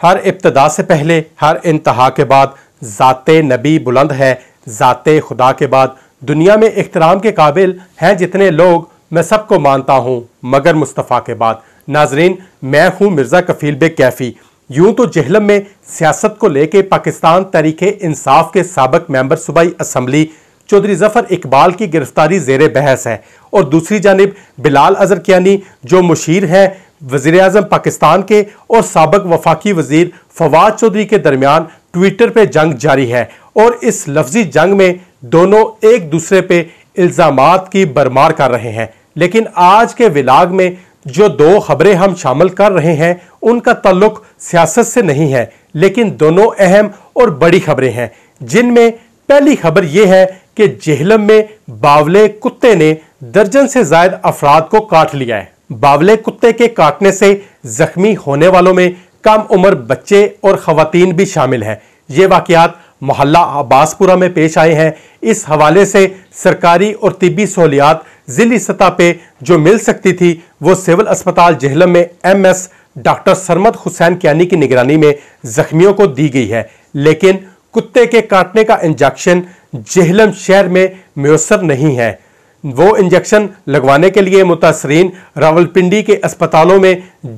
ہر ابتدا سے پہلے ہر انتہا کے بعد ذات نبی بلند ہے، ذات خدا کے بعد دنیا میں احترام کے قابل ہیں جتنے لوگ، میں سب کو مانتا ہوں مگر مصطفیٰ کے بعد۔ ناظرین، میں ہوں مرزا کفیل بیگ کیفی۔ یوں تو جہلم میں سیاست کو لے کے پاکستان تحریک انصاف کے سابق ممبر صوبائی اسمبلی چودھری ظفر اقبال کی گرفتاری زیر بحث ہے، اور دوسری جانب بلال اظہر کیانی جو مشیر ہیں وزیر اعظم پاکستان کے اور سابق وفاقی وزیر فواد چودھری کے درمیان ٹویٹر پہ جنگ جاری ہے، اور اس لفظی جنگ میں دونوں ایک دوسرے پہ الزامات کی برمار کر رہے ہیں۔ لیکن آج کے ولاگ میں جو دو خبریں ہم شامل کر رہے ہیں ان کا تعلق سیاست سے نہیں ہے، لیکن دونوں اہم اور بڑی خبریں ہیں، جن میں پہلی خبر یہ ہے کہ جہلم میں باولے کتے نے درجن سے زائد افراد کو کاٹ لیا ہے۔ باولے کتے کے کاٹنے سے زخمی ہونے والوں میں کم عمر بچے اور خواتین بھی شامل ہیں۔ یہ واقعات محلہ عباس پورہ میں پیش آئے ہیں۔ اس حوالے سے سرکاری اور طبی سہولیات ضلعی سطح پہ جو مل سکتی تھی وہ سول اسپتال جہلم میں ایم ایس ڈاکٹر سرمد حسین کیانی کی نگرانی میں زخمیوں کو دی گئی ہے، لیکن کتے کے کاٹنے کا انجیکشن جہلم شہر میں میسر نہیں ہے۔ وہ انجیکشن لگوانے کے لیے متاثرین راولپنڈی کے اسپتالوں میں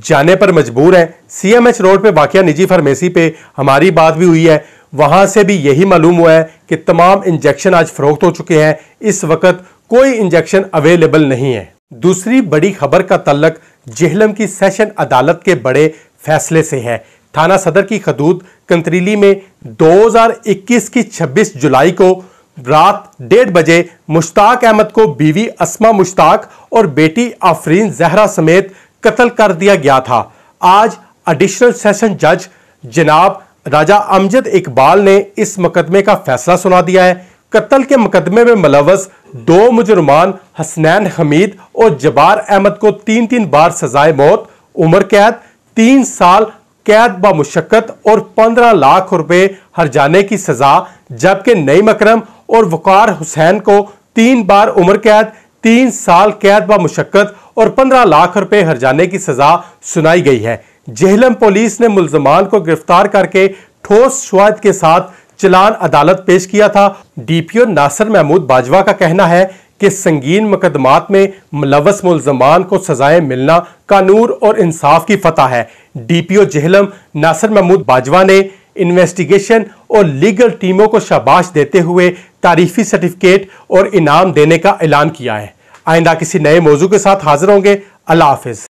جانے پر مجبور ہیں۔ سی ایم ایچ روڈ پہ واقع نجی فارمیسی پہ ہماری بات بھی ہوئی ہے، وہاں سے بھی یہی معلوم ہوا ہے کہ تمام انجیکشن آج فروخت ہو چکے ہیں، اس وقت کوئی انجیکشن اویلیبل نہیں ہے۔ دوسری بڑی خبر کا تعلق جہلم کی سیشن عدالت کے بڑے فیصلے سے ہے۔ تھانہ صدر کی حدود کنتریلی میں 2021 کی 26 جولائی کو رات 1:30 بجے مشتاق احمد کو بیوی اسما مشتاق اور بیٹی آفرین زہرا سمیت قتل کر دیا گیا تھا۔ آج ایڈیشنل سیشن جج جناب راجہ امجد اقبال نے اس مقدمے کا فیصلہ سنا دیا ہے۔ قتل کے مقدمے میں ملوث دو مجرمان حسنین حمید اور جبار احمد کو 3 بار سزائے موت، عمر قید، 3 سال قید بمشقت اور 15 لاکھ روپے ہرجانے کی سزا، جبکہ نعیم اکرم اور وقار حسین کو 3 بار عمر قید، 3 سال قید بمشقت اور 15 لاکھ روپے ہرجانے کی سزا سنائی گئی ہے۔ جہلم پولیس نے ملزمان کو گرفتار کر کے ٹھوس شواہد کے ساتھ چلان عدالت پیش کیا تھا۔ ڈی پی او ناصر محمود باجوہ کا کہنا ہے کہ سنگین مقدمات میں ملوث ملزمان کو سزائیں ملنا قانون اور انصاف کی فتح ہے۔ ڈی پی او جہلم ناصر محمود باجوہ نے انویسٹیگیشن اور لیگل ٹیموں کو شاباش دیتے ہوئے تعریفی سرٹیفکیٹ اور انعام دینے کا اعلان کیا ہے۔ آئندہ کسی نئے موضوع کے ساتھ حاضر ہوں گے۔ اللہ حافظ۔